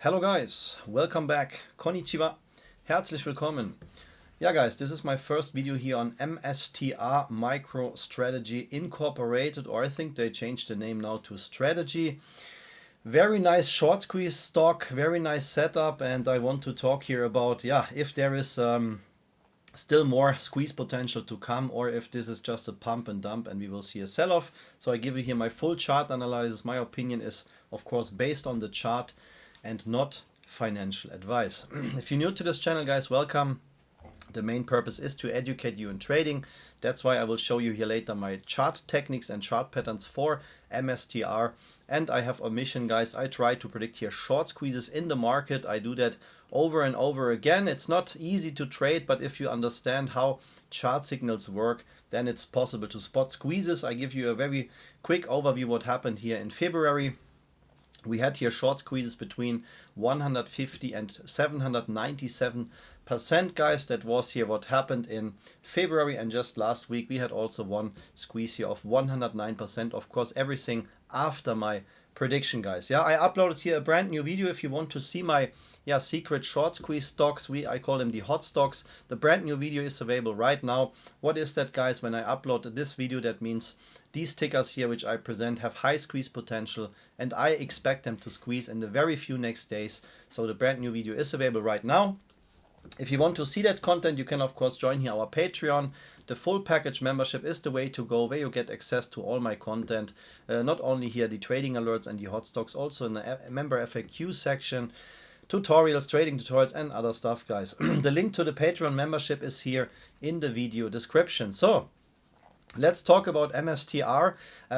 Hello guys, welcome back. Konnichiwa. Herzlich willkommen. Yeah guys, this is my first video here on MSTR MicroStrategy Incorporated, or I think they changed the name now to Strategy. Very nice short squeeze stock, very nice setup, and I want to talk here about if there is still more squeeze potential to come, or if this is just a pump and dump and we will see a sell-off. So I give you here my full chart analysis. My opinion is of course based on the chart and not financial advice. If you're new to this channel guys, welcome. The main purpose is to educate you in trading. That's why I will show you here later my chart techniques and chart patterns for MSTR. And I have a mission guys, I try to predict here short squeezes in the market. I do that over and over again. It's not easy to trade, but if you understand how chart signals work, then it's possible to spot squeezes. I give you a very quick overview what happened here in February. We had here short squeezes between 150 and 797%, guys. That was here what happened in February, and just last week we had also one squeeze here of 109%. Of course, everything after my prediction, guys. Yeah, I uploaded here a brand new video. If you want to see my secret short squeeze stocks, I call them the hot stocks. The brand new video is available right now. What is that, guys? When I upload this video, that means these tickers here which I present have high squeeze potential, and I expect them to squeeze in the very few next days. So the brand new video is available right now. If you want to see that content, you can of course join here our Patreon. The full package membership is the way to go, where you get access to all my content, not only here the trading alerts and the hot stocks, also in the member FAQ section, tutorials, trading tutorials and other stuff, guys. The link to the Patreon membership is here in the video description. So let's talk about MSTR.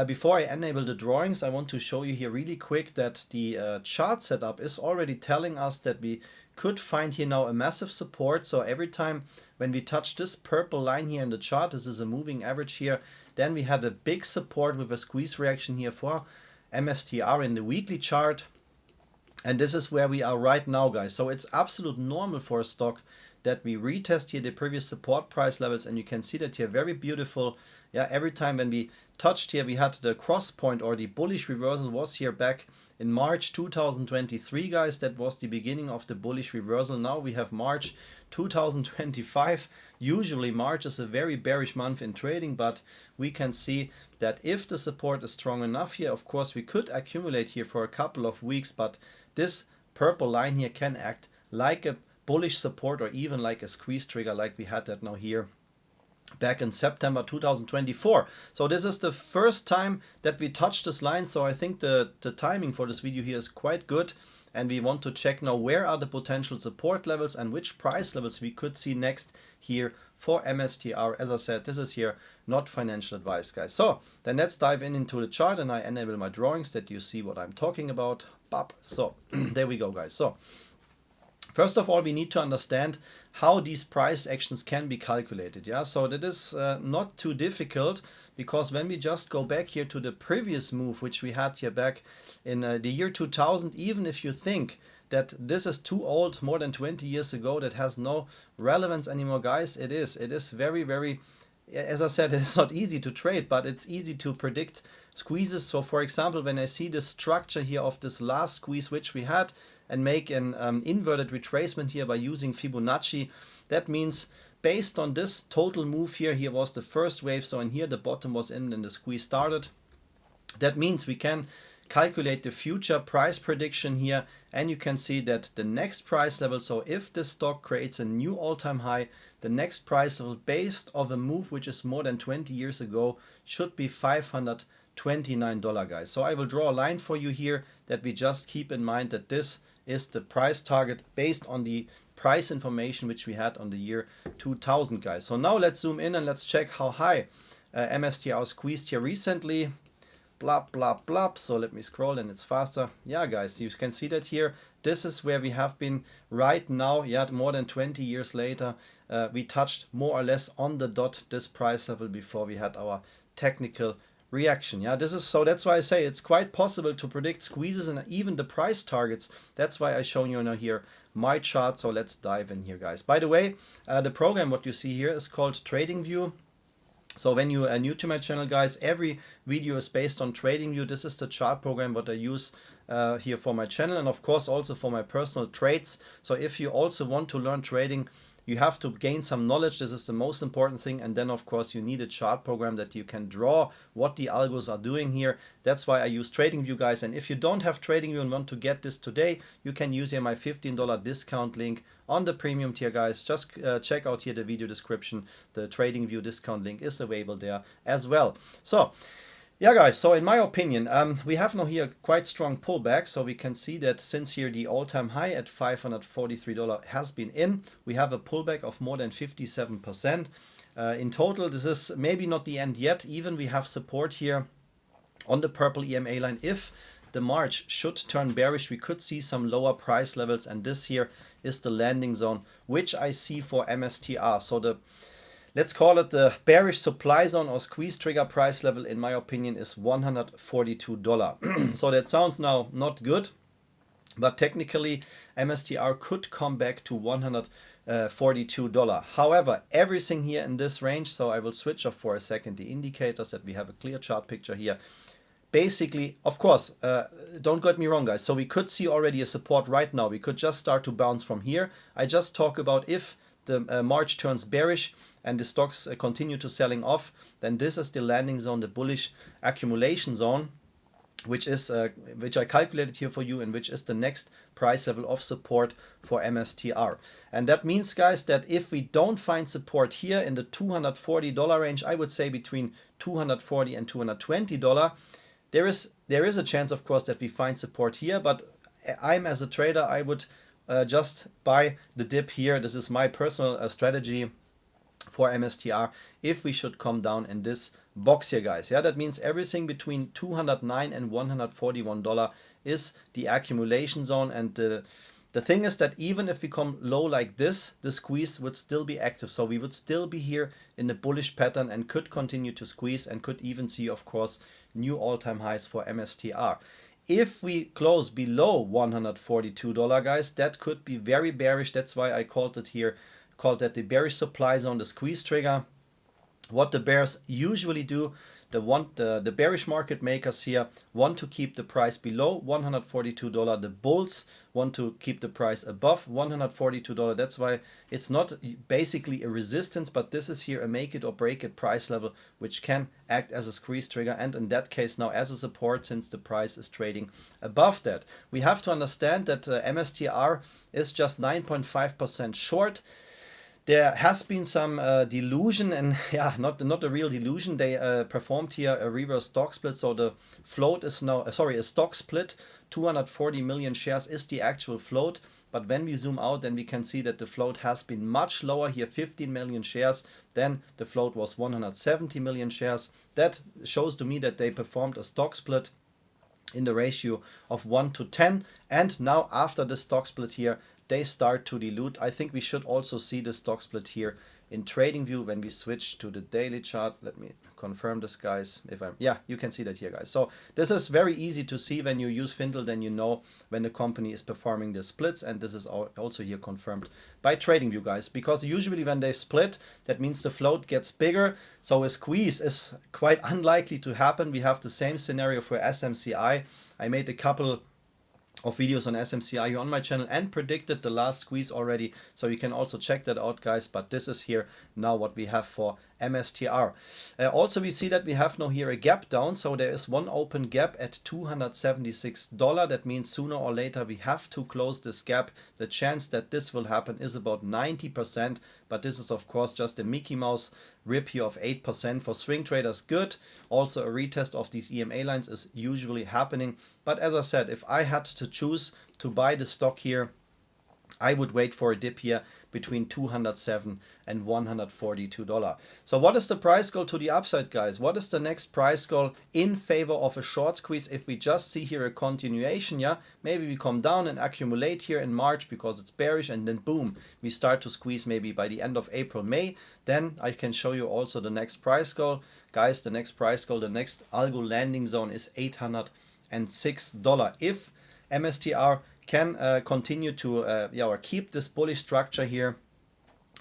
Before I enable the drawings, I want to show you here really quick that the chart setup is already telling us that we could find here now a massive support. So every time when we touch this purple line here in the chart, this is a moving average here, then we had a big support with a squeeze reaction here for MSTR in the weekly chart. And this is where we are right now, guys. So it's absolute normal for a stock that we retest here the previous support price levels, and you can see that here very beautiful. Yeah, every time when we touched here, we had the cross point, or the bullish reversal was here back in March 2023, guys. That was the beginning of the bullish reversal. Now we have March 2025. Usually March is a very bearish month in trading, but we can see that if the support is strong enough here, of course we could accumulate here for a couple of weeks, but this purple line here can act like a bullish support or even like a squeeze trigger, like we had that now here back in September 2024. So this is the first time that we touched this line. So I think the timing for this video here is quite good. And we want to check now where are the potential support levels and which price levels we could see next here for MSTR. As I said, this is here not financial advice, guys. So then let's dive into the chart, and I enable my drawings that you see what I'm talking about. So there we go, guys. So first of all, we need to understand how these price actions can be calculated. Yeah, so that is not too difficult, because when we just go back here to the previous move which we had here back in the year 2000, even if you think that this is too old, more than 20 years ago, that has no relevance anymore, guys, it is very, very, as I said, it's not easy to trade, but it's easy to predict squeezes. So for example, when I see the structure here of this last squeeze which we had, and make an inverted retracement here by using Fibonacci, that means based on this total move here was the first wave, so in here the bottom was in and the squeeze started. That means we can calculate the future price prediction here, and you can see that the next price level, so if this stock creates a new all-time high, the next price level based on a move which is more than 20 years ago should be $529, guys. So I will draw a line for you here that we just keep in mind that this is the price target based on the price information which we had on the year 2000, guys. So now let's zoom in and let's check how high MSTR squeezed here recently. Blah, blah, blah. So let me scroll and it's faster. Yeah, guys, you can see that here. This is where we have been right now. Yeah, more than 20 years later, we touched more or less on the dot this price level before we had our technical reaction. Yeah, this is, so that's why I say it's quite possible to predict squeezes and even the price targets. That's why I show you now here my chart. So let's dive in here, guys. By the way, the program what you see here is called TradingView. So when you are new to my channel, guys, every video is based on TradingView. This is the chart program what I use here for my channel, and of course also for my personal trades. So if you also want to learn trading, you have to gain some knowledge. This is the most important thing. And then of course you need a chart program that you can draw what the algos are doing here. That's why I use TradingView, guys. And if you don't have TradingView and want to get this today, you can use here my $15 discount link on the premium tier, guys. Just check out here the video description. The TradingView discount link is available there as well. So yeah, guys, so in my opinion, we have now here quite strong pullback. So we can see that since here the all-time high at $543 has been in, we have a pullback of more than 57%. In total, this is maybe not the end yet. Even we have support here on the purple EMA line. If the March should turn bearish, we could see some lower price levels, and this here is the landing zone, which I see for MSTR. So let's call it the bearish supply zone or squeeze trigger price level, in my opinion, is $142. So that sounds now not good, but technically MSTR could come back to $142. However, everything here in this range, so I will switch off for a second the indicators that we have a clear chart picture here. Basically, of course, don't get me wrong, guys. So we could see already a support right now. We could just start to bounce from here. I just talk about if the March turns bearish and the stocks continue to selling off, then this is the landing zone, the bullish accumulation zone, which I calculated here for you, and which is the next price level of support for MSTR. And that means, guys, that if we don't find support here in the $240 range, I would say between $240 and $220, there is a chance, of course, that we find support here. But I'm, as a trader, I would just buy the dip here. This is my personal strategy for MSTR if we should come down in this box here, guys. Yeah, that means everything between $209 and $141 is the accumulation zone. And the thing is that even if we come low like this, the squeeze would still be active. So we would still be here in the bullish pattern and could continue to squeeze, and could even see, of course, new all-time highs for MSTR. If we close below $142, guys, that could be very bearish. That's why I called that the bearish supply zone, the squeeze trigger. What the bears usually do, the bearish market makers here want to keep the price below $142. The bulls want to keep the price above $142. That's why it's not basically a resistance, but this is here a make it or break it price level, which can act as a squeeze trigger, and in that case now as a support, since the price is trading above that. We have to understand that MSTR is just 9.5% short. There has been some delusion, and yeah, not a real delusion. They performed here a reverse stock split, so the float is now, a stock split. 240 million shares is the actual float, but when we zoom out, then we can see that the float has been much lower here, 15 million shares. Then the float was 170 million shares. That shows to me that they performed a stock split in the ratio of 1 to 10, and now after the stock split here, they start to dilute. I think we should also see the stock split here in TradingView when we switch to the daily chart. Let me confirm this, guys. Yeah, you can see that here, guys. So this is very easy to see when you use Fintel. Then you know when the company is performing the splits, and this is also here confirmed by TradingView, guys, because usually when they split, that means the float gets bigger, so a squeeze is quite unlikely to happen. We have the same scenario for SMCI. I made a couple of videos on SMCI here on my channel and predicted the last squeeze already, so you can also check that out, guys. But this is here now what we have for MSTR. Also, we see that we have now here a gap down, so there is one open gap at $276. That means sooner or later we have to close this gap. The chance that this will happen is about 90%, but this is of course just a Mickey Mouse rip here of 8%. For swing traders, good. Also a retest of these EMA lines is usually happening, but as I said, if I had to choose to buy the stock here, I would wait for a dip here between $207 and $142. So what is the price goal to the upside, guys? What is the next price goal in favor of a short squeeze? If we just see here a continuation, yeah, maybe we come down and accumulate here in March because it's bearish, and then boom, we start to squeeze maybe by the end of April, May. Then I can show you also the next price goal. Guys, the next price goal, the next algo landing zone is $806. If MSTR can continue to or keep this bullish structure here,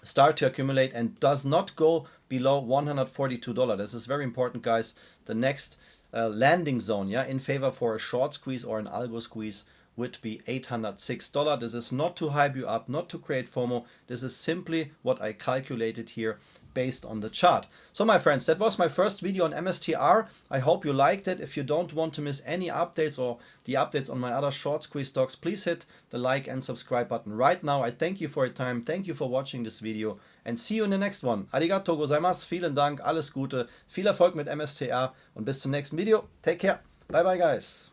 start to accumulate, and does not go below $142. This is very important, guys. The next landing zone, yeah, in favor for a short squeeze or an algo squeeze would be $806. This is not to hype you up, not to create FOMO. This is simply what I calculated here based on the chart. So my friends, that was my first video on MSTR. I hope you liked it. If you don't want to miss any updates or the updates on my other short squeeze stocks, please hit the like and subscribe button right now. I thank you for your time. Thank you for watching this video and see you in the next one. Arigato gozaimasu. Vielen Dank. Alles Gute. Viel Erfolg mit MSTR und bis zum nächsten Video. Take care. Bye bye guys.